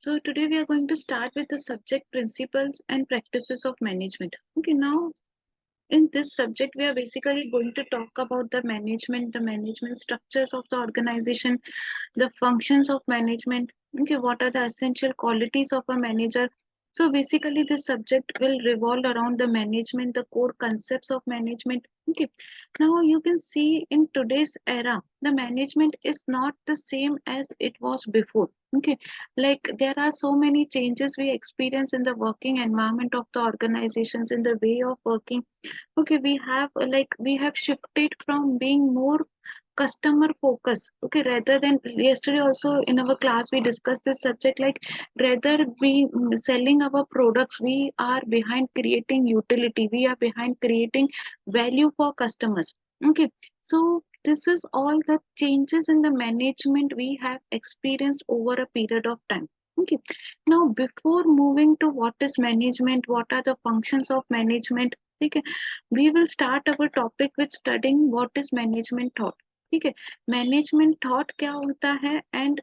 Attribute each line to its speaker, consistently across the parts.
Speaker 1: So today we are going to start with the subject principles and practices of management. Okay, now in this subject we are basically going to talk about the management structures of the organization, the functions of management. Okay, what are the essential qualities of a manager? So basically this subject will revolve around the management, the core concepts of management. Okay, now you can see in today's era the management is not the same as it was before. Okay, like there are so many changes we experience in the working environment of the organizations, in the way of working. Okay, we have shifted from being more customer focus, okay, rather than yesterday also in our class we discussed this subject, like rather we selling our products, we are behind creating utility, we are behind creating value for customers. Okay, so this is all the changes in the management we have experienced over a period of time. Okay, now before moving to what is management, what are the functions of management, okay, we will start our topic with studying what is management thought. ठीक है, management thought क्या होता है, and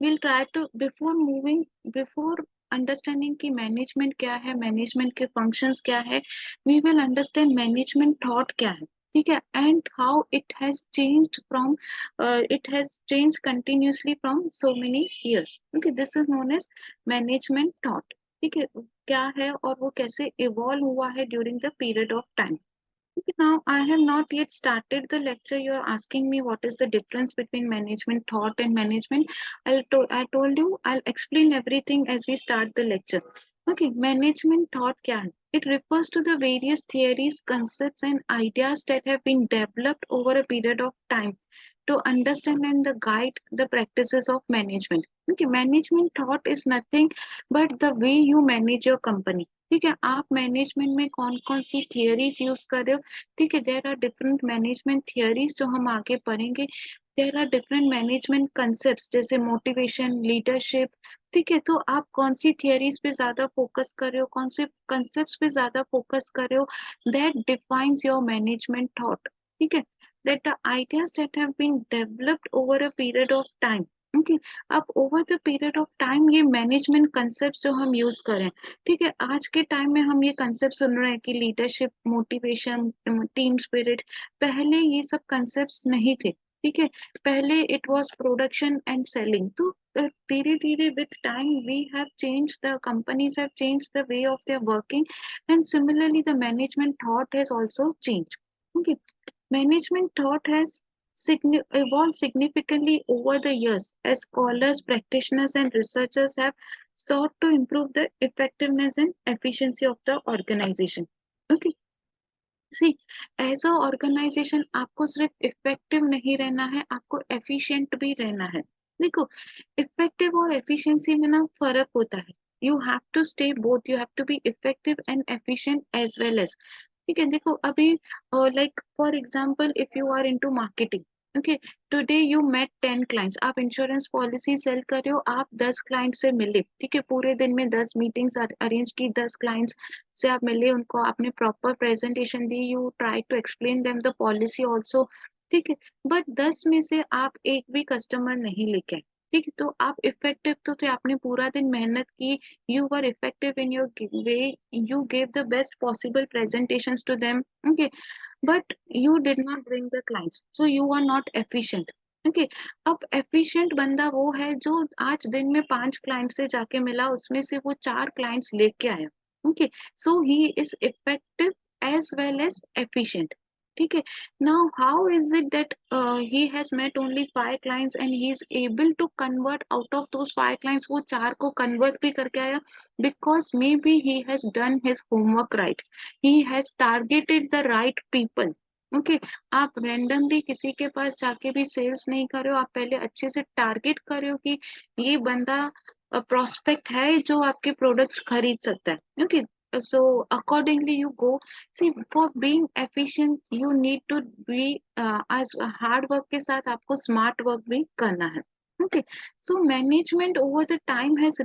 Speaker 1: will try to before understanding कि management क्या है, management के functions क्या है, we will understand management thought क्या है. ठीक है, and how it has change continuously from so many years. Okay, this is known as management thought. ठीक है, क्या है और वो कैसे इवॉल्व हुआ है during the period of time. Okay, now I have not yet started the lecture. You are asking me what is the difference between management thought and management. I told you I'll explain everything as we start the lecture. Okay, management thought क्या है? It refers to the various theories, concepts, and ideas that have been developed over a period of time to understand and the guide the practices of management. Okay, management thought is nothing but the way you manage your company. ठीक है, आप management में कौन कौन सी theories use कर रहे हो. ठीक है, there are different management theories जो हम आगे पढ़ेंगे. There are different management concept जैसे मोटिवेशन, लीडरशिप. ठीक है, तो आप कौन सी थियरीज पे ज्यादा फोकस कर रहे हो, कौन से कंसेप्ट पे ज्यादा फोकस कर रहे हो, that defines your management thought. ठीक है, that the ideas that have been developed over a period of time. Okay, अब over the period of time ये मैनेजमेंट कंसेप्ट जो हम यूज करें. ठीक है, आज के टाइम में हम ये कंसेप्ट सुन रहे हैं कि लीडरशिप, मोटिवेशन, टीम स्पिरिट. पहले ये सब कंसेप्ट्स नहीं थे. ठीक है, पहले it was production and selling. तो धीरे धीरे with time we have change, the companies have change the way of their working, and similarly the management thought has also change. Okay, management thought has evolved significantly over the years as scholars, practitioners, and researchers have sought to improve the effectiveness and efficiency of the organization. Okay, see, as a organization आपको सिर्फ effective नहीं रहना है, आपको efficient भी रहना है. देखो, इफेक्टिव और एफिशिएंसी में ना फर्क होता है. You have to stay both, you have to be effective and efficient as well as. ठीक है, देखो अभी like for example if you are into marketing. Okay, today you met 10 clients, आप इंश्योरेंस पॉलिसी सेल कर रहे हो, आप 10 client से मिले. ठीक है, पूरे दिन में 10 मीटिंग्स अरेंज की, 10 क्लाइंट्स से आप मिले, उनको आपने प्रॉपर प्रेजेंटेशन दी, you try to explain them the policy also. ठीक है, बट 10 में से आप एक भी कस्टमर नहीं लेके आए. ठीक है, तो आप इफेक्टिव तो थे, आपने पूरा दिन मेहनत की, you were effective in your way, you gave the best possible presentations to them. Okay, but you did not bring the clients, so you are not efficient. Okay, अब efficient बंदा वो है जो आज दिन में 5 क्लाइंट से जाके मिला, उसमें से वो 4 क्लाइंट्स लेके आया. Okay, so he is effective as well as efficient. ठीक है, now how is it that he has met only 5 clients and he is able to convert out of those 5 clients, वो 4 को convert भी करके आया? Because maybe he has done his homework right, he has targeted the right people. Okay, आप randomly किसी के पास जाके भी सेल्स नहीं कर रहे हो, आप पहले अच्छे से टारगेट कर रहे हो कि ये बंदा प्रोस्पेक्ट है जो आपके प्रोडक्ट्स खरीद सकता है. Okay, so accordingly you go. See, for being efficient you need to be as hard work के साथ आपको smart work भी करना है. Okay, so management over the time has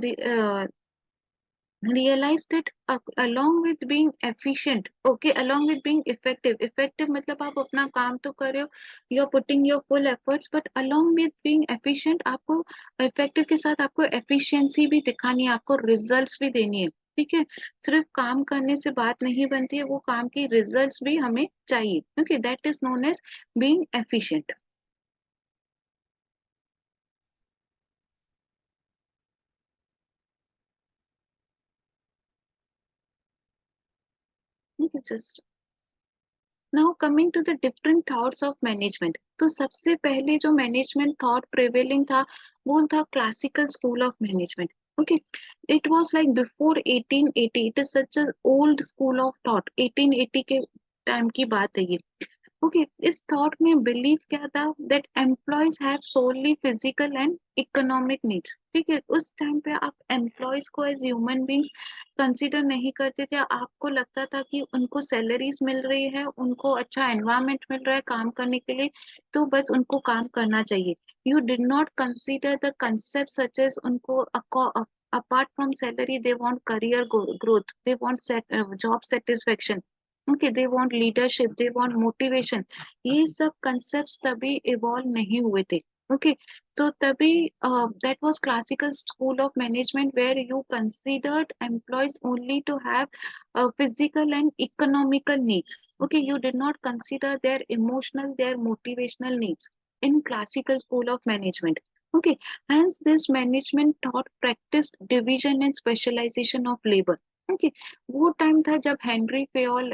Speaker 1: realize that along with being efficient, okay, along with being effective मतलब आप अपना काम तो कर रहे हो, you're putting your full efforts, but along with being efficient आपको effective के साथ आपको efficiency भी दिखानी है, आपको results भी देनी है, ठीक है। सिर्फ काम करने से बात नहीं बनती है, वो काम की results भी हमें चाहिए, okay, that is known as being efficient। ठीक है, just now coming to the different thoughts of management. तो सबसे पहले जो मैनेजमेंट थॉट प्रिवेलिंग था वो था classical school of management. Okay, it was like before 1880, it is such a old school of thought, 1880 के टाइम की बात है ये। ओके, इस थॉट में बिलीव क्या था, that employees have solely physical and economic needs. ठीक है, उस टाइम पे आप एम्प्लॉयज को एज ह्यूमन बींग्स कंसिडर नहीं करते थे, आपको लगता था कि उनको सैलरीज मिल रही है, उनको अच्छा एनवायरमेंट मिल रहा है काम करने के लिए, तो बस उनको काम करना चाहिए। You did not consider the concept such as उनको apart from salary they want career growth, they want job satisfaction, okay, they want leadership, they want motivation। ये सब concepts तभी evolve नहीं हुए थे। okay, तो तभी that was classical school of management where you considered employees only to have physical and economical needs। okay, you did not consider their emotional, their motivational needs in classical school of management। okay, hence this management thought practiced division and specialization of labor। okay, वो time था जब Henri Fayol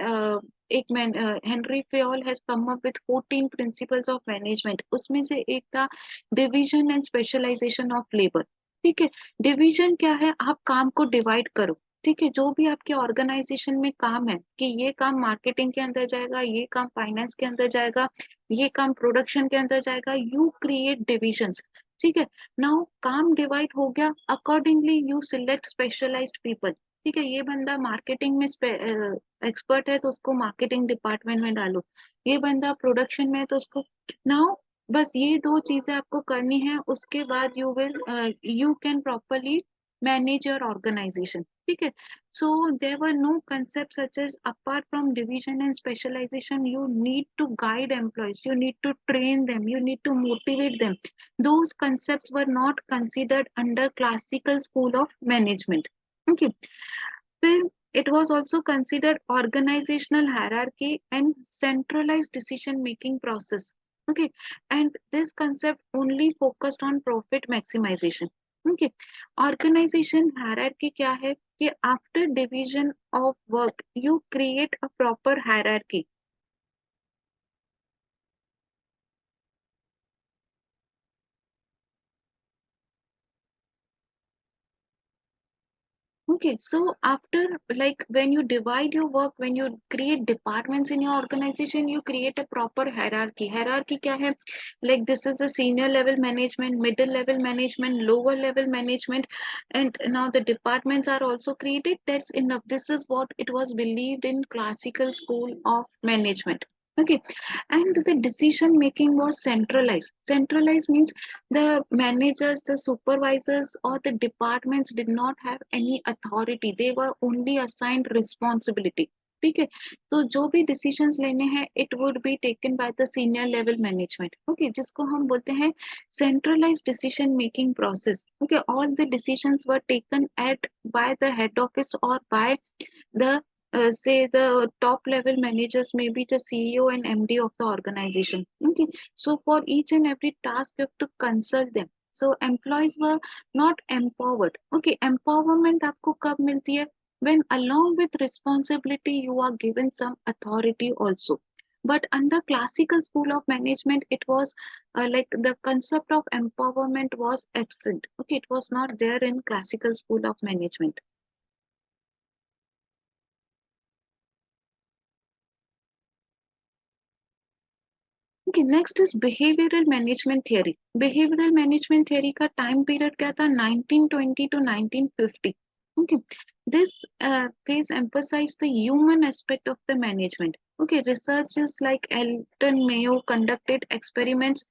Speaker 1: एक man Henri Fayol has come up with 14 principles of management, उसमें से एक था division and specialization of labour. ठीक है, डिवीजन क्या है, आप काम को डिवाइड करो। ठीक है, जो भी आपके ऑर्गेनाइजेशन में काम है कि ये काम मार्केटिंग के अंदर जाएगा, ये काम फाइनेंस के अंदर जाएगा, ये काम प्रोडक्शन के अंदर जाएगा, यू क्रिएट डिविजन्स। ठीक है, नाउ काम डिवाइड हो गया, accordingly you select specialized people. ठीक है, ये बंदा मार्केटिंग में एक्सपर्ट है तो उसको मार्केटिंग डिपार्टमेंट में डालो, ये बंदा प्रोडक्शन में है तो उसको। नाउ बस ये दो चीजें आपको करनी है, उसके बाद you can properly manage your organization. ठीक है, so there were no concepts such as apart from division and specialization you need to guide employees, you need to train them, you need to motivate them। those concepts were not considered under classical school of management। okay, then it was also considered organizational hierarchy and centralized decision making process। okay, and this concept only focused on profit maximization। okay, organization hierarchy क्या है कि after division of work you create a proper hierarchy। Okay, so after, like when you divide your work, when you create departments in your organization, you create a proper hierarchy। Hierarchy क्या है? Like this is the senior level management, middle level management, lower level management, and now the departments are also created। That's enough. This is what it was believed in classical school of management। Okay, and the decision making was centralized। Centralized means the managers, the supervisors, or the departments did not have any authority, they were only assigned responsibility। ठीक है, तो जो भी decisions लेने हैं it would be taken by the senior level management. Okay, जिसको हम बोलते हैं centralized decision making process. Okay, all the decisions were taken at by the head office और by the say the top level managers, maybe the CEO and MD of the organization। okay, so for each and every task you have to consult them, so employees were not empowered। okay, empowerment आपको कब मिलती है, when along with responsibility you are given some authority also। but under classical school of management it was like the concept of empowerment was absent। okay, it was not there in classical school of management। Okay, next is behavioural management theory. Behavioural management theory का time period क्या था, 1920 to 1950। Okay, this phase emphasized the human aspect of the management। okay, researchers like Elton Mayo conducted experiments,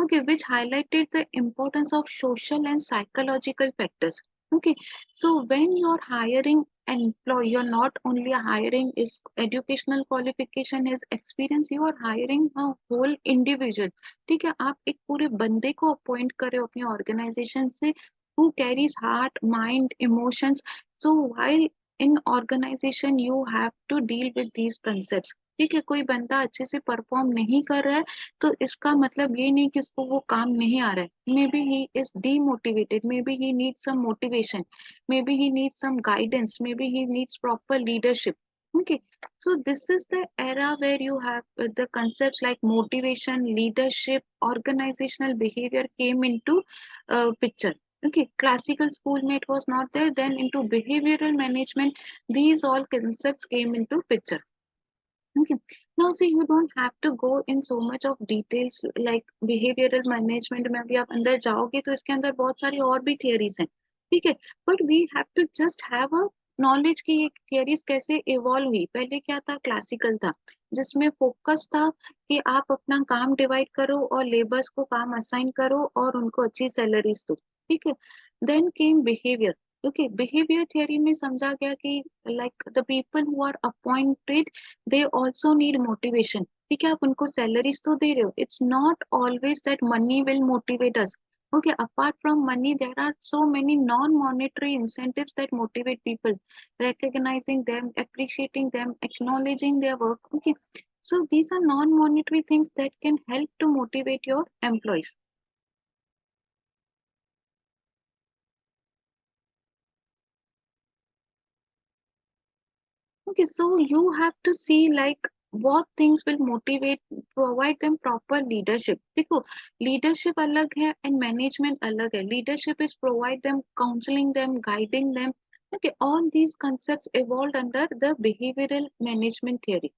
Speaker 1: okay, which highlighted the importance of social and psychological factors। Okay, so when you're hiring an employee, you're not only hiring is educational qualification, his experience, you are hiring a whole individual. ठीक है, आप एक पूरे बंदे को appoint कर रहे हो अपनी ऑर्गेनाइजेशन से, who carries heart, mind, emotions. So while in organization you have to deal with these concepts. ठीक है, कोई बंदा अच्छे से परफॉर्म नहीं कर रहा है तो इसका मतलब ये नहीं कि उसको वो काम नहीं आ रहा है. May be he is demotivated, maybe he needs some motivation, maybe he needs some guidance, maybe he needs proper leadership. Okay, so this is the era where you have the concepts like motivation, leadership, organizational behavior came into picture. Okay, classical school में it was not there, then into behavioral management these all concepts came into picture. Okay. Now see, you don't have to go in so much of details like behavioral management में अभी आप अंदर जाओगे तो इसके अंदर बहुत सारी और भी थियरीज हैं. ठीक है, but we have to just have a knowledge कि ये थियरीज कैसे इवॉल्व हुई. पहले क्या था, क्लासिकल था जिसमें फोकस था कि आप अपना काम डिवाइड करो और लेबर्स को काम असाइन करो और उनको अच्छी सैलरीज दो. ठीक है, then came behaviour. Okay, behaviour theory में समझा गया कि like the people who are appointed they also need motivation. ठीक है, आप उनको सैलरीज तो दे रहे हो. It's not always that money will motivate us. Okay, apart from money, there are so many non-monetary incentives that motivate people. Recognizing them, appreciating them, acknowledging their work. Okay, so these are non-monetary things that can help to motivate your employees. Okay, so you have to see like what things will motivate, provide them proper leadership. देखो, leadership अलग है and management अलग है. Leadership is provide them, counseling them, guiding them. Okay, all these concepts evolved under the behavioral management theory.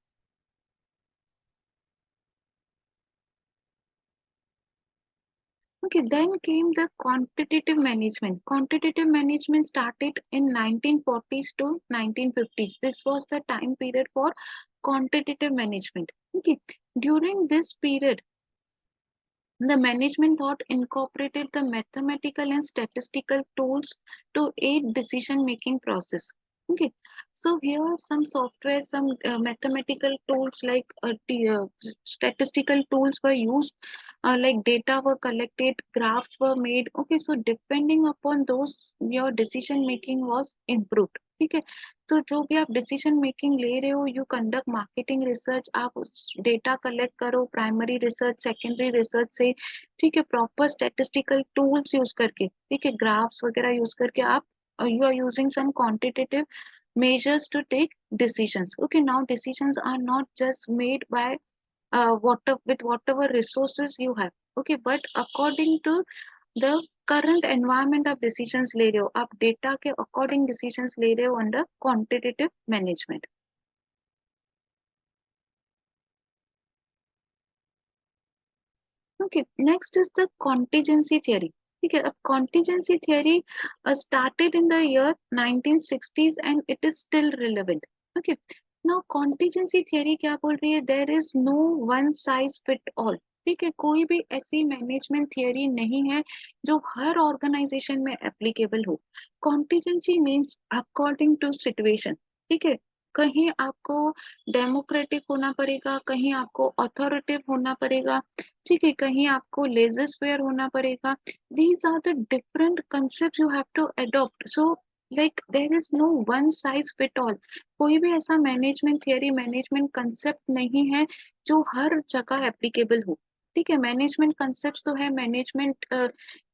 Speaker 1: Okay, then came the quantitative management. Quantitative management started in 1940s to 1950s. This was the time period for quantitative management. Okay, during this period, the management thought incorporated the mathematical and statistical tools to aid decision making process. Okay, so here are some software, some mathematical tools like statistical tools were used, like data were collected, graphs were made. Okay, so depending upon those, your decision making was improved. ठीक है, तो जो भी आप decision making ले रहे हो, you conduct marketing research, आप उस डेटा कलेक्ट करो प्राइमरी रिसर्च, सेकेंडरी रिसर्च से. ठीक है, प्रॉपर स्टेटिस्टिकल टूल्स यूज करके, ठीक है, ग्राफ्स वगैरह यूज करके आप you are using some quantitative measures to take decisions. Okay, now decisions are not just made by with whatever resources you have. Okay, but according to the current environment of decisions ले रहे हो, आप data के according decisions ले रहे हो under quantitative management. Okay, next is the contingency theory. ठीक है, अब contingency theory started in the year 1960s and it is still relevant. Okay, now contingency theory क्या बोल रही है, there is no one size fit all. ठीक है, कोई भी ऐसी मैनेजमेंट थियरी नहीं है जो हर ऑर्गेनाइजेशन में एप्लीकेबल हो. Contingency means according to situation. ठीक है, कहीं आपको डेमोक्रेटिक होना पड़ेगा, कहीं आपको अथॉरिटेटिव होना पड़ेगा. ठीक है, कहीं आपको लेजर फेयर होना पड़ेगा. These are the different concept you have to adopt. So like there is no one size fit all. कोई भी ऐसा मैनेजमेंट थियरी, मैनेजमेंट कंसेप्ट नहीं है जो हर जगह एप्लीकेबल हो. ठीक है, मैनेजमेंट कंसेप्ट तो है, मैनेजमेंट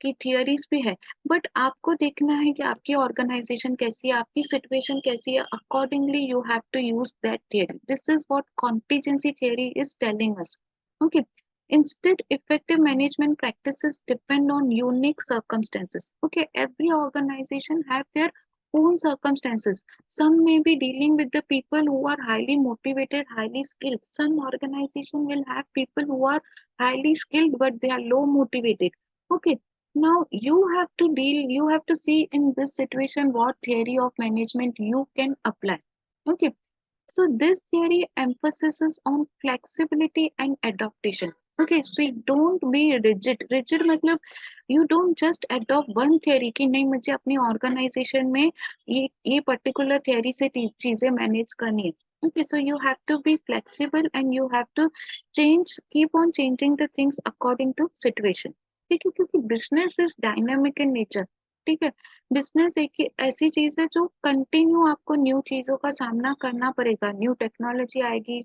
Speaker 1: की थियरीज भी है, बट आपको देखना है कि आपकी ऑर्गेनाइजेशन कैसी है, आपकी सिचुएशन कैसी है, accordingly you have to use that theory. This is what contingency theory is telling us. Okay, instead effective management practices depend on unique circumstances. Okay, every organization have their own circumstances. Some may be dealing with the people who are highly motivated, highly skilled. Some organization will have people who are highly skilled but they are low motivated. Okay, now you have to see in this situation what theory of management you can apply. Okay, so this theory emphasizes on flexibility and adaptation. Okay, so don't be rigid. Rigid मतलब you don't just adopt one theory कि नहीं मुझे अपनी organisation में ये particular theory से चीजें manage करनी है। Okay, so you have to be flexible and you have to change, keep on changing the things according to situation. ठीक है, क्योंकि business is dynamic in nature. ठीक है, बिजनेस एक ऐसी चीज है जो कंटिन्यू आपको न्यू चीजों का सामना करना पड़ेगा। न्यू टेक्नोलॉजी आएगी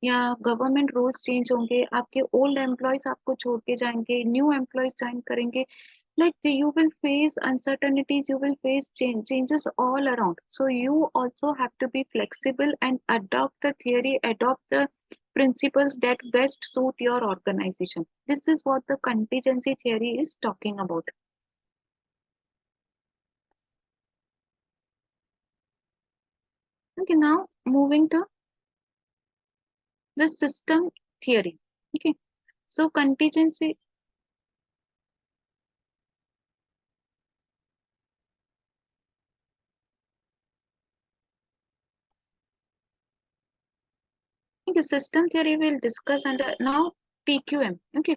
Speaker 1: या गवर्नमेंट रूल्स चेंज होंगे, आपके ओल्ड एम्प्लॉयज आपको छोड़ के जाएंगे, न्यू एम्प्लॉयज ज्वाइन करेंगे। Like you will face uncertainties, you will face changes all around. So you also have to be flexible and adopt the theory, adopt the principles that best suit your organization. This is what the contingency theory is talking about. Okay, now moving to the system theory. Okay, so contingency. Okay, system theory we'll discuss under now TQM. Okay,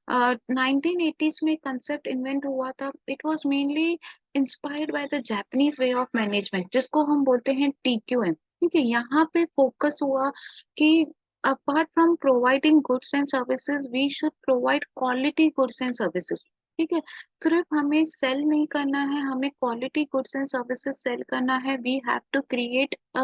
Speaker 1: 1980s में concept invent हुआ था. It was mainly inspired by the Japanese way of management, जिसको हम बोलते हैं TQM. ठीक है, यहाँ पे focus हुआ कि apart from providing goods and services, we should provide quality goods and services. ठीक है, सिर्फ हमें सेल नहीं करना है, हमें quality goods and services sell करना है. We have to create a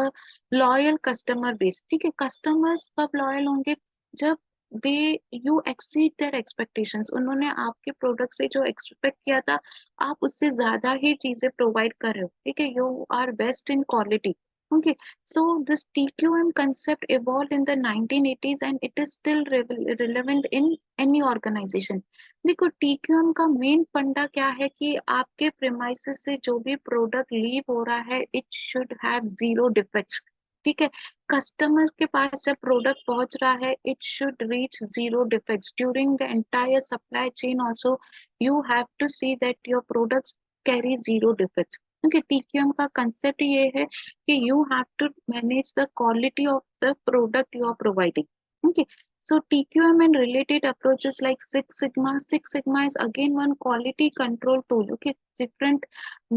Speaker 1: loyal customer base. ठीक है, कस्टमर्स कब लॉयल होंगे? जब they you exceed their expectations, उन्होंने आपके प्रोडक्ट से जो एक्सपेक्ट किया था आप उससे ज्यादा ही चीजें प्रोवाइड कर रहे हो. ठीक है, you are best in quality. Okay, so this TQM concept evolved in the 1980s and it is still relevant in any organization. देखो, TQM का मेन फंडा क्या है कि आपके प्रेमाइसेस से जो भी प्रोडक्ट लीव हो रहा है it should have zero defects. ठीक है, कस्टमर के पास जब प्रोडक्ट पहुंच रहा है it should reach zero defects during the entire supply chain. Also you have to see that your products carry zero defects. क्योंकि टीक्यूएम का कंसेप्ट ये है कि you have to manage the quality of the product you are providing. Okay, so TQM and related approaches like Six Sigma. Six Sigma is again one quality control tool. Okay, different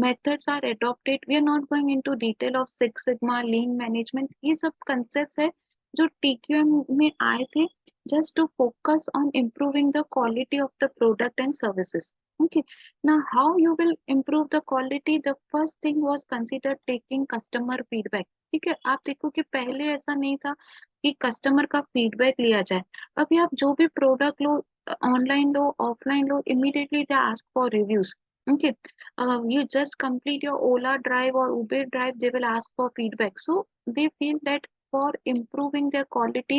Speaker 1: methods are adopted. We are not going into detail of Six Sigma, lean management. ये सब concepts है जो TQM में आए थे just to focus on improving the quality of the product and services. Okay, now how you will improve the quality? The first thing was consider taking customer feedback. ठीक है, आप देखो कि पहले ऐसा नहीं था कि कस्टमर का फीडबैक लिया जाए. अभी आप जो भी product low, online low offline low, immediately they ask for reviews. Okay, you just complete your Ola drive or Uber drive, they will ask for feedback. So they feel that for improving their quality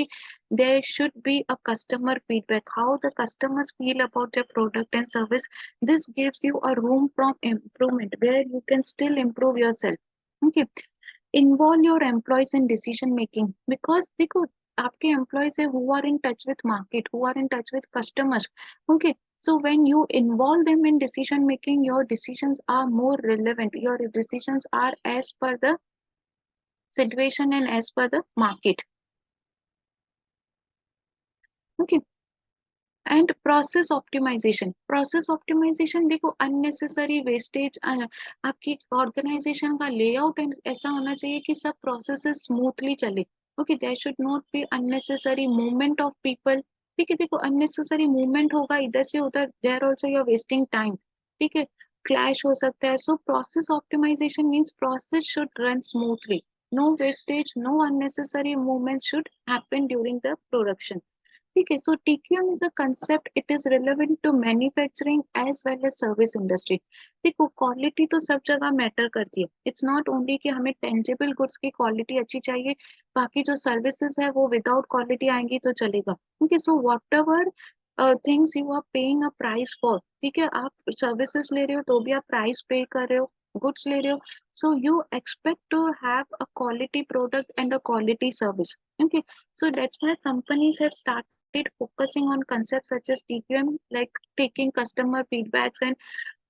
Speaker 1: there should be a customer feedback, how the customers feel about their product and service. This gives you a room for improvement where you can still improve yourself. Okay, involve your employees in decision making, because देखो आपके employees है who are in touch with market, who are in touch with customers. Okay, so when you involve them in decision making, your decisions are more relevant, your decisions are as per the situation and as per the market. Okay, and process optimisation देखो unnecessary wastage, आपकी organisation का layout ऐसा होना चाहिए कि सब processes smoothly चले. Okay, there should not be unnecessary movement of people. ठीक है, देखो अननेसेसरी मूवमेंट होगा इधर से उधर, there also you are wasting time. ठीक है, क्लैश हो सकता है. So process optimisation means process should run smoothly, no wastage, no unnecessary movements should happen during the production. ठीक है, so TQM is a concept, it is relevant to manufacturing as well as service industry. देखो quality तो सब जगह matter करती है. It's not only कि हमें टेंजिबल गुड्स की क्वालिटी अच्छी चाहिए, बाकी जो सर्विसेज है वो विदाउट क्वालिटी आएंगी तो चलेगा. Okay, so whatever things you are paying a price for, ठीक है, आप सर्विसेज ले रहे हो तो भी आप प्राइस पे कर रहे हो, गुड्स ले रहे हो, so you expect to have a quality product and a quality service. Okay, so that's why companies have started focusing on concepts such as TQM, like taking customer feedbacks and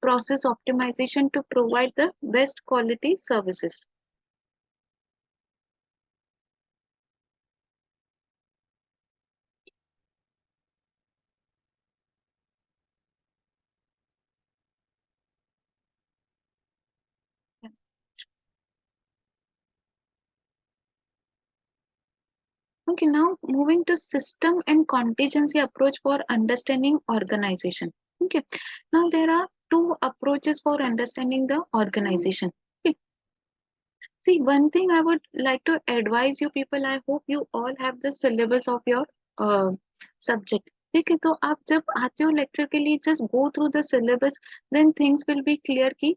Speaker 1: process optimization to provide the best quality services. Okay, now moving to system and contingency approach for understanding organization. Okay, now there are two approaches for understanding the organization. Okay, see, one thing I would like to advise you people, I hope you all have the syllabus of your uh, subject. ठीक है, तो आप जब आते हो lecture के लिए just go through the syllabus, then things will be clear कि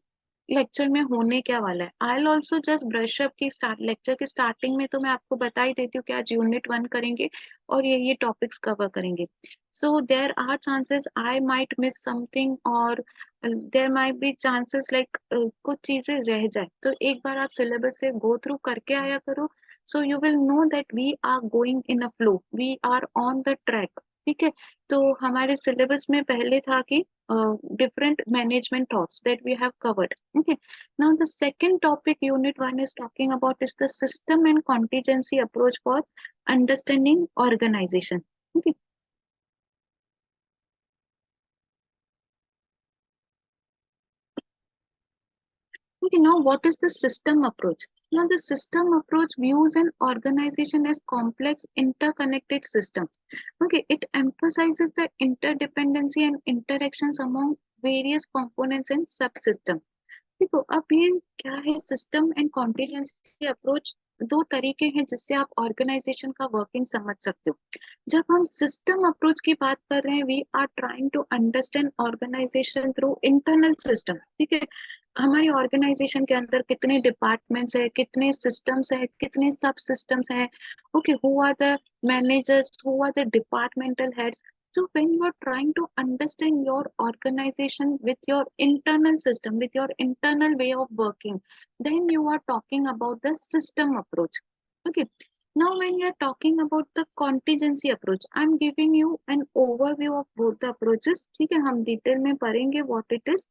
Speaker 1: लेक्चर में होने क्या वाला है. I will also just brush up की स्टार्ट लेक्चर के स्टार्टिंग में तो मैं आपको बता ही देती हूँ कि आज यूनिट 1 करेंगे और ये टॉपिक्स कवर करेंगे. So there are chances I might miss something, और there might be chances like कुछ चीजें रह जाए, तो एक बार आप सिलेबस से गो थ्रू करके आया करो. So you will know that we are going in a flow, we are on the track. ठीक है, तो हमारे सिलेबस में पहले था कि different management thoughts that we have covered. Okay, now the second topic unit 1 is talking about is the system and contingency approach for understanding organization. Okay. Okay, now what is the system approach? Now the system approach views an organization as complex interconnected system. Okay, it emphasizes the interdependency and interactions among various components and subsystems. देखो, अब ये क्या है, system and contingency approach दो तरीके हैं जिससे आप ऑर्गेनाइजेशन का वर्किंग समझ सकते हो. जब हम सिस्टम अप्रोच की बात कर रहे हैं, we are trying to understand organisation through internal system. ठीक है, हमारी ऑर्गेनाइजेशन के अंदर कितने डिपार्टमेंट्स है, कितने सिस्टम्स है, कितने सब सिस्टम्स है. Okay, who are the managers, who are the departmental heads. So when you are trying to understand your organization with your internal system, with your internal way of working, then you are talking about the system approach. Okay. Now when you are talking about the contingency approach, I am giving you an overview of both the approaches. ठीक है, हम detail में पढ़ेंगे what it is.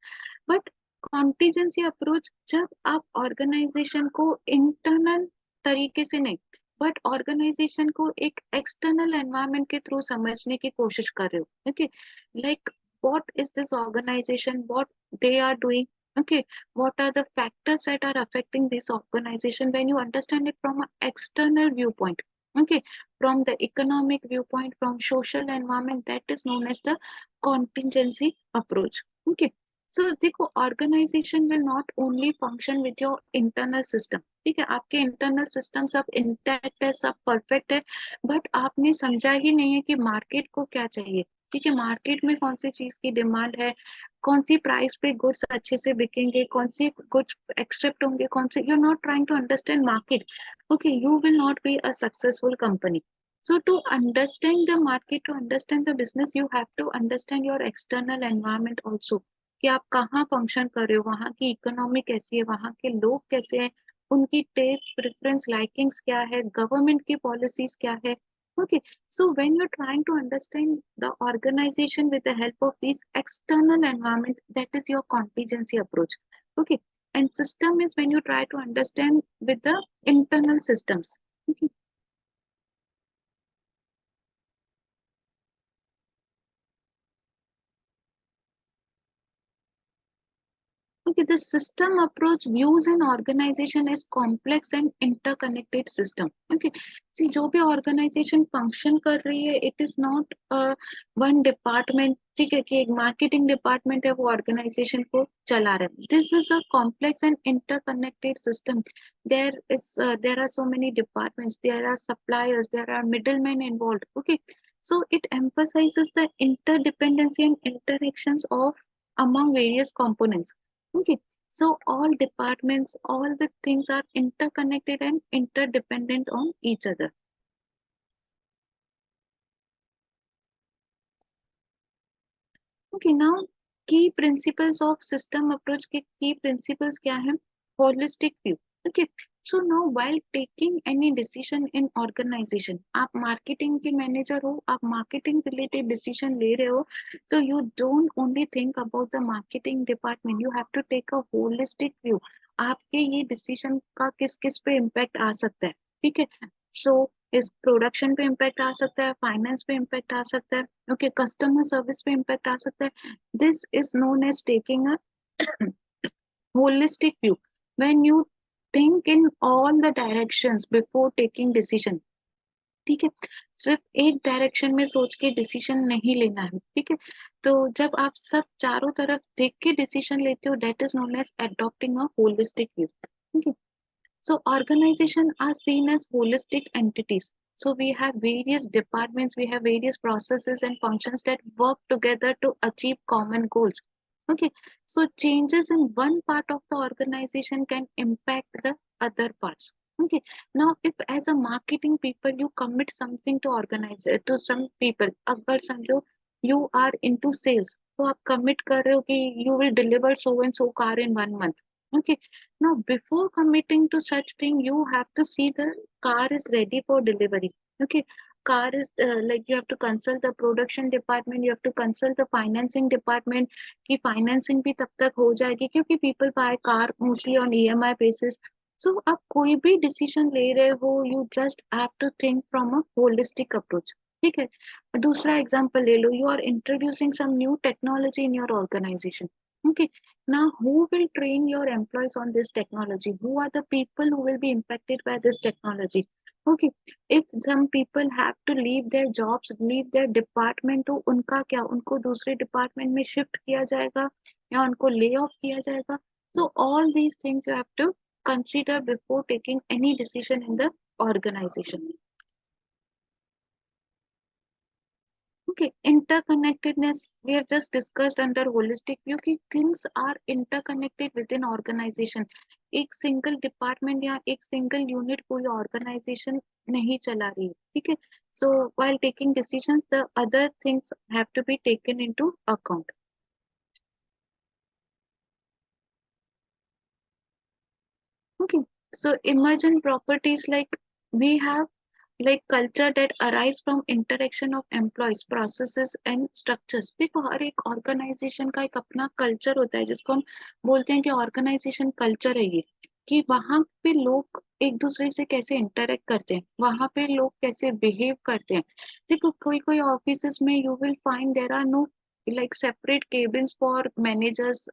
Speaker 1: But contingency approach जब आप organization को internal तरीके से नहीं, बट ऑर्गेनाइजेशन को एक एक्सटर्नल एनवायरनमेंट के थ्रू समझने की कोशिश कर रहे हो. Okay, like what is this organisation, what they are doing. Okay, what are the factors that are affecting this organization? When you understand it from an external viewpoint, okay, from the economic viewpoint, from social environment, that is known as the contingency approach. Okay, so देखो, organisation will not only function with your internal system. ठीक है, आपके internal system सब intact है, सब perfect है, but आपने समझा ही नहीं है कि मार्केट को क्या चाहिए. ठीक है, मार्केट में कौन सी चीज की डिमांड है, कौन सी प्राइस पे गुड्स अच्छे से बिकेंगे, कौन सी गुड्स एक्सेप्ट होंगे, कौन से. You are not trying to understand market. Okay, you will not be a successful company. So to understand the market, to understand the business, you have to understand your external environment also. कि आप कहाँ function कर रहे हो, वहाँ की economy कैसी है, वहाँ के लोग कैसे हैं, उनकी टेस्ट प्रेफरेंस लाइकिंग्स क्या है, गवर्नमेंट की पॉलिसीज क्या है. Okay, so when you're trying to understand the organization with the help of these external environment, that is your contingency approach. Okay, and system is when you try to understand with the internal systems. Okay. Okay, the system approach views an organization as complex and interconnected system. Okay, see, जो भी organization function कर रही है, it is not one department. ठीक है, कि एक marketing department है, वो organization को चला रहा है. This is a complex and interconnected system. There are so many departments. There are suppliers. There are middlemen involved. Okay, so it emphasizes the interdependency and interactions of among various components. Okay, so all departments, all the things are interconnected and interdependent on each other. Okay, now key principles of system approach के key principles क्या हैं? Holistic view. Okay, so now while taking any decision in organization, आप marketing के manager हो, आप marketing related decision ले रहे हो, तो you don't only think about the marketing department, you have to take a holistic view. आपके ये decision का किस किस पे impact आ सकता है. ठीक है, so इस प्रोडक्शन पे इम्पैक्ट आ सकता है, फाइनेंस पे इम्पैक्ट आ सकता है, ओके, कस्टमर सर्विस पे इम्पैक्ट आ सकता है. This is known as taking a holistic view. When you think in all the directions before taking decision, ठीक है। सिर्फ एक डायरेक्शन में सोच के डिसीजन नहीं लेना है, ठीक है। तो जब आप सब चारों तरफ देख के डिसीजन लेते हो, that is known as adopting a holistic view, ठीक है। So organization are seen as holistic entities. So we have various departments, we have various processes and functions that work together to achieve common goals. Okay, so changes in one part of the organization can impact the other parts. Okay, now if as a marketing people you commit something to organize to some people, अगर समझो you are into sales, तो आप commit कर रहे हो कि you will deliver so and so car in 1 month. Okay, now, before committing to such thing, you have to see the car is ready for delivery. Okay, car is like you have to consult the production department, you have to consult the financing department कि financing भी तब तक हो जाएगी क्योंकि people buy car mostly on EMI basis. So आप कोई भी decision ले रहे हो, you just have to think from a holistic approach. ठीक है। दूसरा एग्जाम्पल ले लो, you are introducing some new technology in your organization. Okay, now who will train your employees on this technology? Who are the people who will be impacted by this technology? Okay, if some people have to leave their jobs, leave their department, तो उनका क्या, उनको दूसरे department में shift किया जाएगा या उनको ले ऑफ किया जाएगा? So all these things you have to consider before taking any decision in the organization. Okay, interconnectedness we have just discussed under holistic view कि things are interconnected within organization. एक single department या एक single unit कोई organization नहीं चला रही है, ठीक है। So while taking decisions, the other things have to be taken into account. Okay, so emergent properties like we have like culture that arise from interaction of employees, processes and structures. देखो हर एक organisation का एक अपना culture होता है जिसको हम बोलते हैं कि ऑर्गेनाइजेशन कल्चर है ये, कि वहां पे लोग एक दूसरे से कैसे इंटरेक्ट करते हैं, वहां पे लोग कैसे बिहेव करते हैं। देखो कोई कोई ऑफिस में you will find there are no like separate cabins for managers,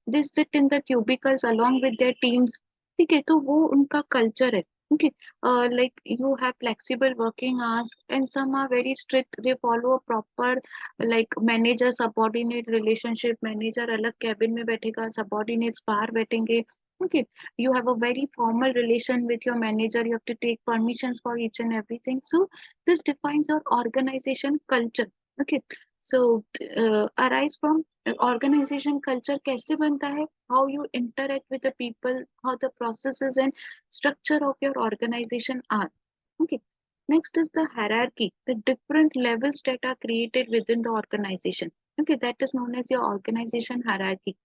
Speaker 1: they sit in the cubicles along with their teams, ठीक है। तो वो उनका कल्चर है। Okay, like you have flexible working hours and some are very strict, they follow a proper like manager subordinate relationship, manager अलग cabin में बैठेगा, subordinates बाहर बैठेंगे। Okay, you have a very formal relation with your manager, you have to take permissions for each and everything, so this defines your organization culture. Okay, so arise from organization culture कैसे बनता है, how you interact with the people, how the processes and structure of your organization are. Okay, next is the hierarchy, the different levels that are created within the organization. Okay, that is known as your organization hierarchy.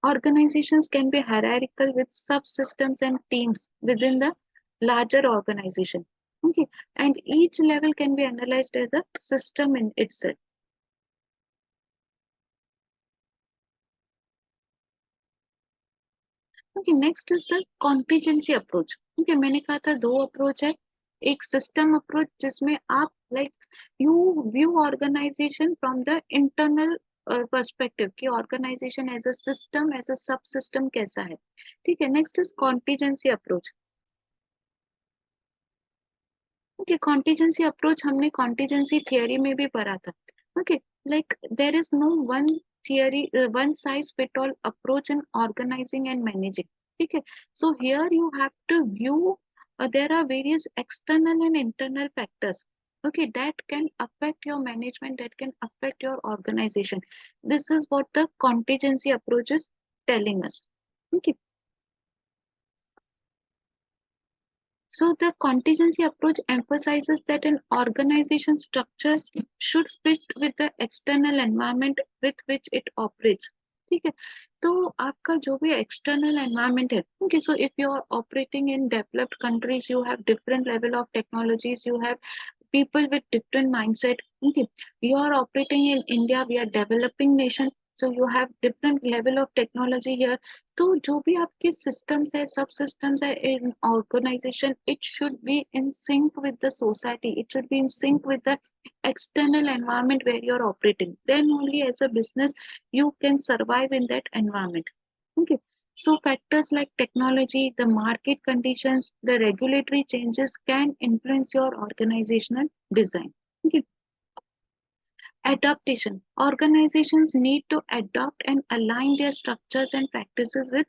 Speaker 1: Organizations can be hierarchical with subsystems and teams within the larger organization. Okay, and each level can be analyzed as a system in itself. Okay, next is the contingency approach. Okay, मैंने कहा था दो approach है, एक system approach जिसमें आप like you view organisation from the internal perspective कि organisation as a system, as a subsystem कैसा है, ठीक है। Next is contingency approach. Okay, contingency approach हमने कॉन्टीजेंसी थियरी में भी पढ़ा था। Okay, like there is no one theory, one size fit all approach in organising and managing, ठीक है। So here you have to view there are various external and internal factors, okay, that can affect your management, that can affect your organization. This is what the contingency approach is telling us. Okay, so the contingency approach emphasizes that an organization structures should fit with the external environment with which it operates. ठीक है, तो आपका जो भी external environment है, okay, so if you are operating in developed countries you have different level of technologies, you have people with different mindset. Okay, you are operating in India, we are developing nation, so you have different level of technology here. तो जो भी आपके systems है, सब systems है in organization, it should be in sync with the society, it should be in sync with the external environment where you are operating, then only as a business you can survive in that environment. Okay, So factors like technology, the market conditions, the regulatory changes can influence your organizational design. Okay. Adaptation. Organizations need to adopt and align their structures and practices with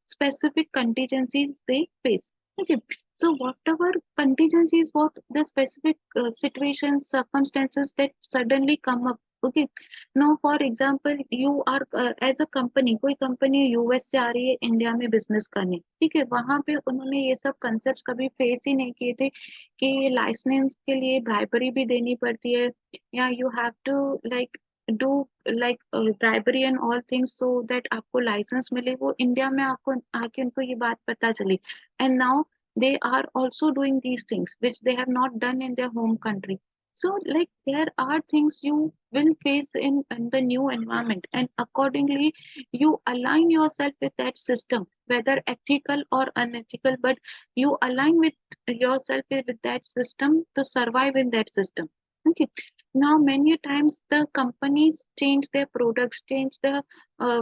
Speaker 1: specific contingencies they face. Okay. So whatever contingencies, what the specific situations, circumstances that suddenly come up. Okay. Now, for example, you are as a company, कोई company US से आ रही है India में business करने, ठीक है, वहां पे उन्होंने ये सब कंसेप्ट कभी फेस ही नहीं किए थे कि लाइसेंस के लिए ब्राइबरी भी देनी पड़ती है, yeah, you have to like do like bribery and all things so that आपको लाइसेंस मिले, वो इंडिया में आपको आके उनको ये बात पता चली, and now they are also doing these things which they have not done in their home country. So like there are things you will face in the new environment, and accordingly you align yourself with that system, whether ethical or unethical, but you align with yourself with that system to survive in that system. Okay. Now many times the companies change their products, change the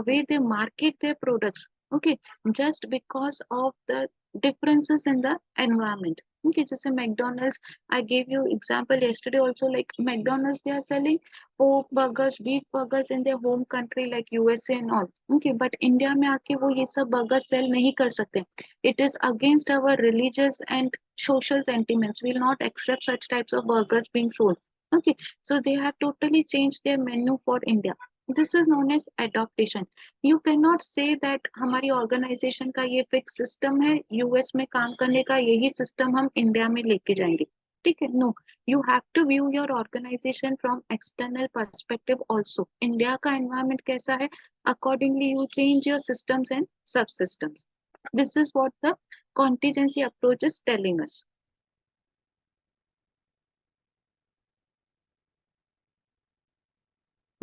Speaker 1: way they market their products, okay, just because of the differences in the environment. Okay, just a McDonald's, I gave you example yesterday also, like McDonald's, they are selling pork burgers, beef burgers in their home country like USA and all. Okay, but India में आके वो ये सब burger sell नहीं कर सकते. It is against our religious and social sentiments. We will not accept such types of burgers being sold. Okay, so they have totally changed their menu for India. This is known as adaptation. You cannot say that हमारी organization का ये fixed system है, US में काम करने का यही system हम India में लेके जाएंगे, ठीक है? No, you have to view your organization from external perspective also. India का environment कैसा है? Accordingly, you change your systems and subsystems. This is what the contingency approach is telling us.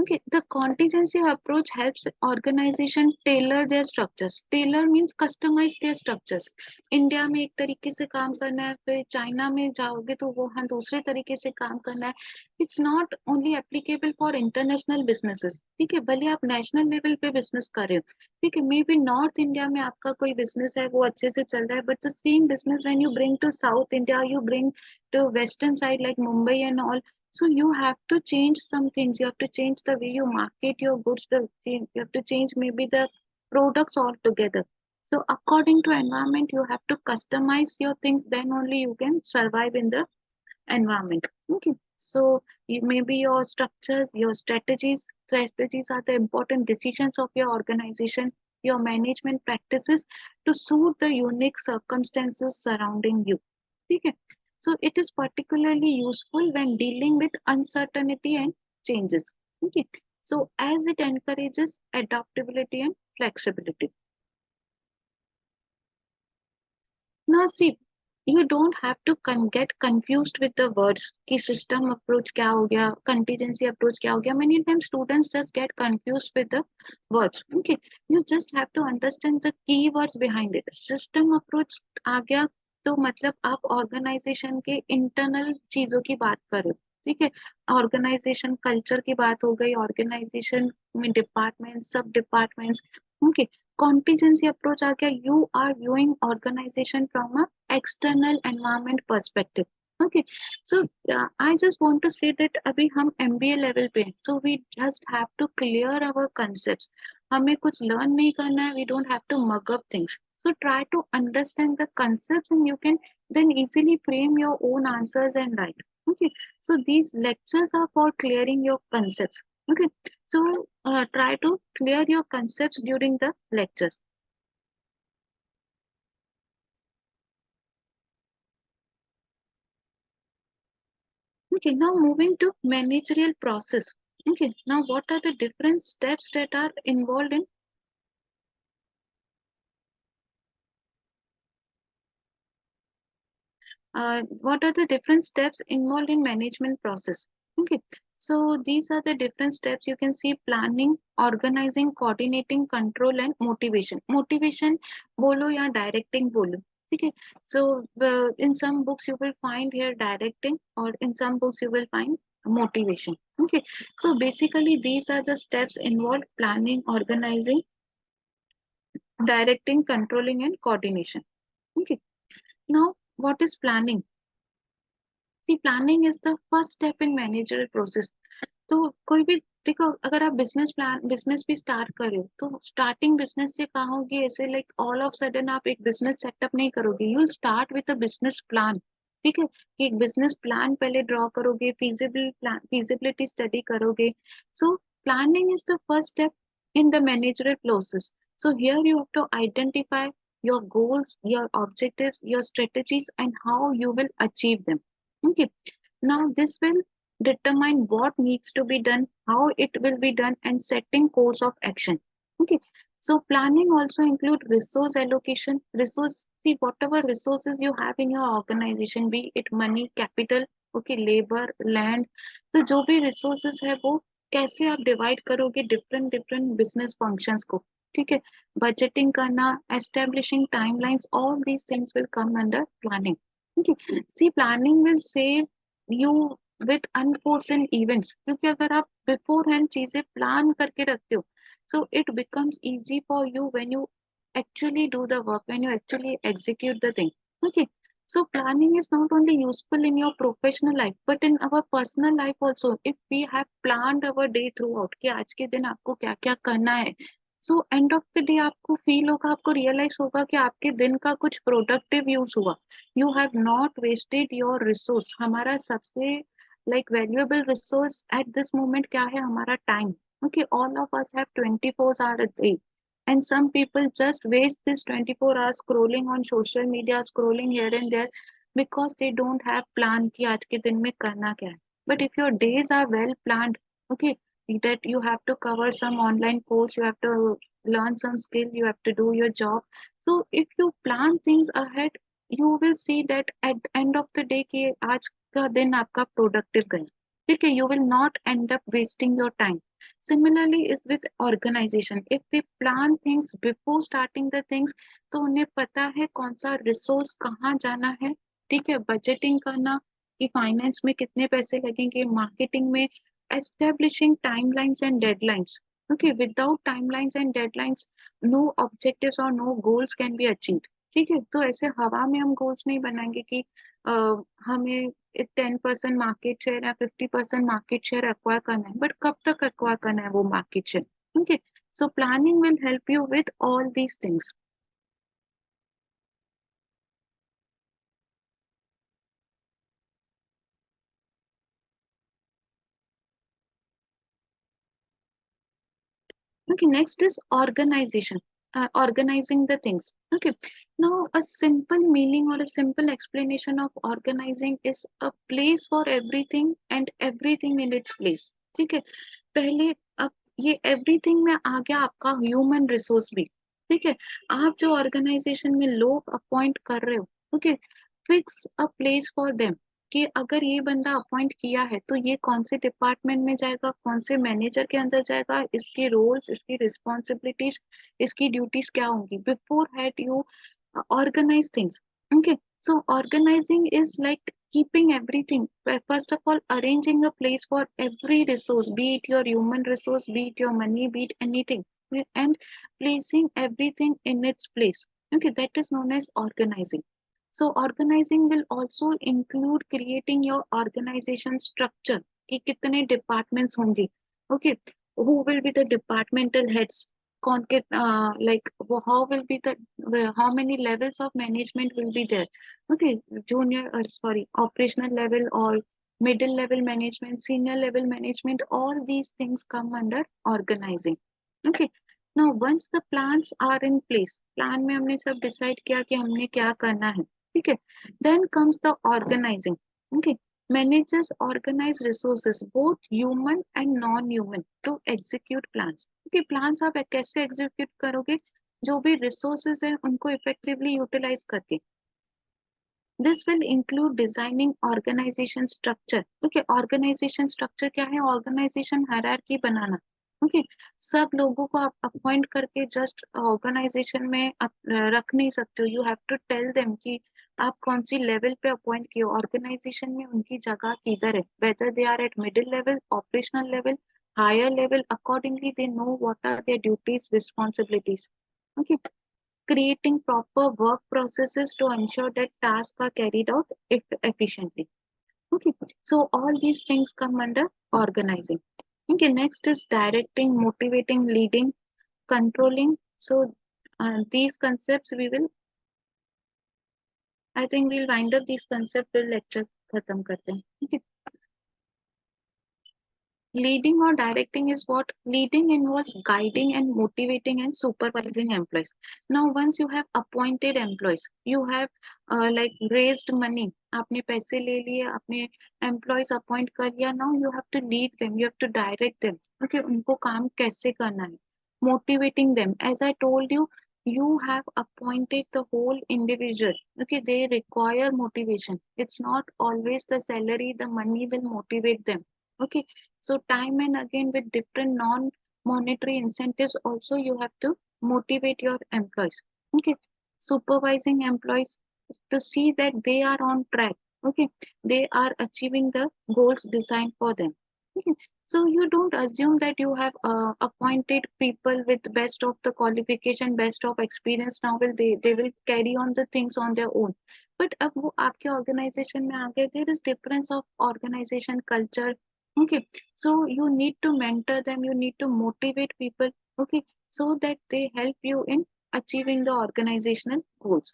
Speaker 1: Okay, the contingency approach helps organization tailor their structures. Tailor means customize their structures. India में एक तरीके से काम करना है, फिर China में जाओगे तो वो हाँ दूसरे तरीके से काम करना है. It's not only applicable for international businesses. ठीक है, भले आप नेशनल लेवल पे बिजनेस कर रहे हो, ठीक है, मे बी नॉर्थ इंडिया में आपका कोई बिजनेस है वो अच्छे से चल रहा है, but the same business when you bring to South India, you bring to western side like Mumbai and all. So you have to change some things. You have to change the way you market your goods. You have to change maybe the products altogether. So according to environment, you have to customize your things. Then only you can survive in the environment. Okay. So you, maybe your structures, your strategies. Strategies are the important decisions of your organization, your management practices to suit the unique circumstances surrounding you. Okay. So it is particularly useful when dealing with uncertainty and changes. Okay. So as it encourages adaptability and flexibility. Now see, you don't have to get confused with the words कि system approach क्या हो गया, contingency approach क्या हो गया. Many times students just get confused with the words. Okay, you just have to understand the keywords behind it. System approach आ गया तो मतलब आप organization के internal चीजों की बात कर रहे हो, ठीक है. ऑर्गेनाइजेशन कल्चर की बात हो गई, ऑर्गेनाइजेशन में डिपार्टमेंट, सब डिपार्टमेंट्स. ओके, contingency approach आ गया, you are viewing organization from a external environment perspective. Okay, so I just want to say that अभी हम MBA level पे हैं, so we just have to clear our concepts. हमें कुछ learn नहीं करना है, we don't have to mug up things. So try to understand the concepts and you can then easily frame your own answers and write. Okay, so these lectures are for clearing your concepts. Okay, so try to clear your concepts during the lectures. Okay, now moving to managerial process. Okay, now what are the different steps that are involved in what are the different steps involved in management process? Okay, so these are the different steps. You can see planning, organizing, coordinating, control, and motivation. Motivation bolo या directing bolo. Okay, so in some books you will find here directing, or in some books you will find motivation. Okay, so basically these are the steps involved: planning, organizing, directing, controlling, and coordination. Okay. Now, what is planning? See, planning is the first step in managerial process. तो कोई भी देखो, अगर आप business भी start कर रहे हो तो स्टार्टिंग बिजनेस से कहा होगी ऐसे लाइक ऑल ऑफ सडन आप एक बिजनेस सेटअप नहीं करोगे, you will start with a business plan. ठीक है, कि एक बिजनेस प्लान पहले ड्रॉ करोगे, फिजिबिलिटी स्टडी करोगे। So planning is the first step in the managerial process. So here you have to identify your goals, your objectives, your strategies, and how you will achieve them. Okay, now this will determine what needs to be done, how it will be done, and setting course of action. Okay, so planning also include resource allocation. Resource, see, whatever resources you have in your organization, be it money, capital, okay, labor, land, तो जो भी resources है वो कैसे आप divide करोगे different different business functions को। ठीक है, बजटिंग करना, establishing timelines, all these things will come under planning. okay, see, planning will save you with unforeseen events, क्योंकि अगर आप बिफोर हैंड चीजें प्लान करके रखते हो, so it becomes easy for you when you actually do the work, when you actually execute the thing. Okay, so planning is not only useful in your professional life but in our personal life also. If we have planned our day throughout कि आज के दिन आपको क्या क्या करना है, so end of the day आपको फील होगा, आपको रियलाइज होगा कि आपके दिन का कुछ प्रोडक्टिव यूज हुआ। You have not wasted your resource. हमारा सबसे like valuable resource at this moment क्या है? हमारा time. Okay, all of us have 24 hour a day, and some people just waste this 24 hours scrolling on social media, scrolling here and there, because they don't have plan कि आज के दिन में करना क्या है। But if your days are well planned, okay, that you have to cover some online course, you have to learn some skill, you have to do your job. So if you plan things ahead, you will see that at the end of the day कि आज का दिन आपका productive गया। ठीक है, you will not end up wasting your time. Similarly is with organization. If they plan things before starting the things, तो उन्हें पता है कौन सा रिसोर्स कहाँ जाना है। ठीक है, बजटिंग करना कि फाइनेंस में कितने पैसे लगेंगे, मार्केटिंग में, establishing timelines and deadlines. Okay, without timelines and deadlines, no objectives or no goals can be achieved. ठीक है, तो ऐसे हवा में हम गोल्स नहीं बनाएंगे कि हमें 10% मार्केट शेयर या 50% मार्केट शेयर एक्वायर करना है, बट कब तक एक्वायर करना है वो market share. Okay, so planning will help you with all these things. Okay, next is organization, organizing the things. Okay, now a simple meaning or a simple explanation of organizing is a place for everything and everything in its place. ठीक है, पहले अब ये everything में आ गया आपका human resource भी। ठीक है, आप जो ऑर्गेनाइजेशन में लोग अपॉइंट कर रहे हो, okay, fix a place for them कि अगर ये बंदा अपॉइंट किया है तो ये कौन से डिपार्टमेंट में जाएगा, कौन से मैनेजर के अंदर जाएगा, इसके रोल्स, इसकी रिस्पॉन्सिबिलिटीज, इसकी ड्यूटीज क्या होंगी। Before had you organize things. Okay, so organizing is like keeping everything, first of all arranging a place for every resource, be it your human resource, be it your money, be it anything, and placing everything in its place. Okay, that is known as organizing. So organizing will also include creating your organization structure कि कितने departments होंगे। Okay, who will be the departmental heads, कौन के like how will be the how many levels of management will be there। Okay, junior sorry, operational level or middle level management, senior level management, all these things come under organizing। Okay, now once the plans are in place, plan में हमने सब decide किया कि हमने क्या करना है। ठीक है, then comes the organizing। Okay, managers organize resources both human and non-human to execute plans। Okay, plans आप कैसे execute करोगे? जो भी resources है उनको effectively utilize करके। This will include designing organization structure। Okay, organization structure क्या है? Organization hierarchy बनाना। Okay, सब लोगों को आप अपॉइंट करके जस्ट ऑर्गेनाइजेशन में रख नहीं सकते हो। You have to tell them कि आप कौन सी लेवल पे अपॉइंट किए, ऑर्गेनाइजेशन में उनकी जगह किधर है, whether they are at middle level, operational level, higher level, accordingly they know what are their duties, responsibilities. Okay, creating proper work processes to ensure that tasks are carried out efficiently. Okay, so all these things come under organizing. Okay, next is directing, motivating, leading, controlling. So these concepts we will, I think we'll wind up these concepts till lecture खत्म करते हैं. Okay. Leading or directing is what? Leading involves guiding and motivating and supervising employees. Now, once you have appointed employees, you have like raised money. आपने पैसे ले लिए, आपने employees appoint कर लिया. Now you have to lead them. You have to direct them. Okay, उनको काम कैसे करना है? Motivating them. As I told you, you have appointed the whole individual. Okay, they require motivation. It's not always the salary, the money will motivate them. Okay, so time and again with different non-monetary incentives also you have to motivate your employees. Okay, supervising employees to see that they are on track. Okay, they are achieving the goals designed for them. Okay, so you don't assume that you have appointed people with best of the qualification, best of experience. Now will they will carry on the things on their own. But अब वो आपके organization में आ गए, there is difference of organization culture. Okay, so you need to mentor them, you need to motivate people, okay, so that they help you in achieving the organizational goals.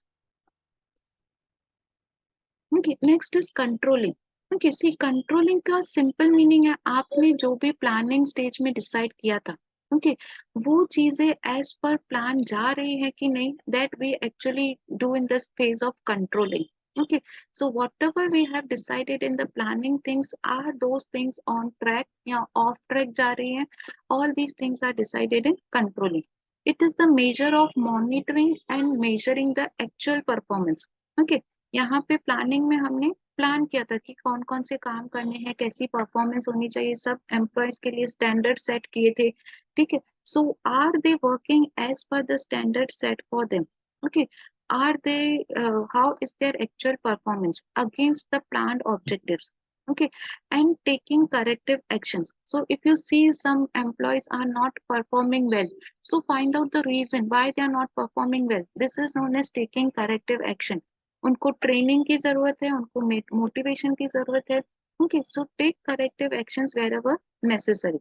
Speaker 1: Okay, next is controlling. Okay, see controlling का simple meaning है आपने जो भी planning stage में decide किया था, okay, वो चीजें as per plan जा रही है कि नहीं, that we actually do in this phase of controlling. Okay, so whatever we have decided in the planning things, are those things on track या off track जा रही है, all these things are decided in controlling. It is the measure of monitoring and measuring the actual performance. Okay, यहाँ पे planning में हमने plan किया था कि कौन कौन से काम करने हैं, कैसी परफॉर्मेंस होनी चाहिए, सब एम्प्लॉयज के लिए स्टैंडर्ड सेट किए थे. ठीक है, so are they working as per the standard set for them. Okay, are they how is their actual performance against the planned objectives. Okay, and taking corrective actions. So if you see some employees are not performing well, so find out the reason why they are not performing well. This is known as taking corrective action. उनको training की जरूरत है, उनको motivation की जरूरत है. Okay, so take corrective actions wherever necessary.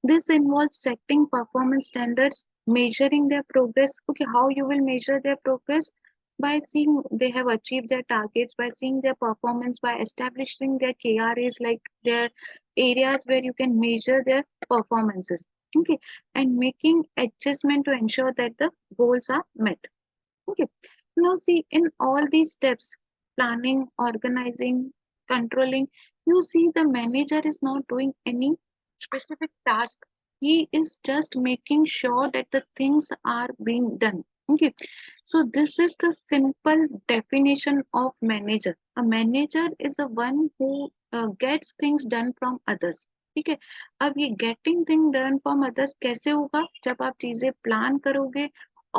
Speaker 1: This involves setting performance standards, measuring their progress. Okay, how you will measure their progress? By seeing they have achieved their targets, by seeing their performance, by establishing their KRAs, like their areas where you can measure their performances. Okay, and making adjustment to ensure that the goals are met. Okay, now see in all these steps, planning, organizing, controlling, you see the manager is not doing any specific task. He is just making sure that the things are being done. Okay, so this is the simple definition of manager. A manager is a one who gets things done from others. ठीक है, अब ये getting thing done from others कैसे होगा? जब आप चीजें plan करोगे,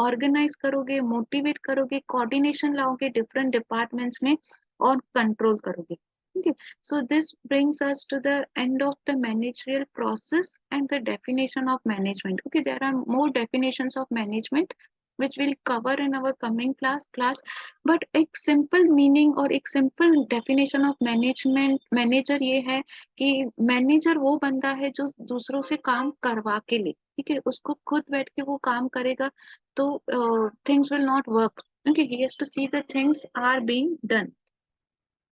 Speaker 1: ऑर्गेनाइज करोगे, मोटिवेट करोगे, कोऑर्डिनेशन लाओगे डिफरेंट डिपार्टमेंट्स में और कंट्रोल करोगे. Okay, so this brings us to the end of the managerial process and the definition of management. Okay, there are more definitions of management which we'll cover in our coming class. But एक simple meaning और एक simple definition of management manager ये है कि manager वो बंदा है जो दूसरों से काम करवा के ले. ठीक है, उसको खुद बैठ के वो काम करेगा तो things will not work. Okay, he has to see that things are being done.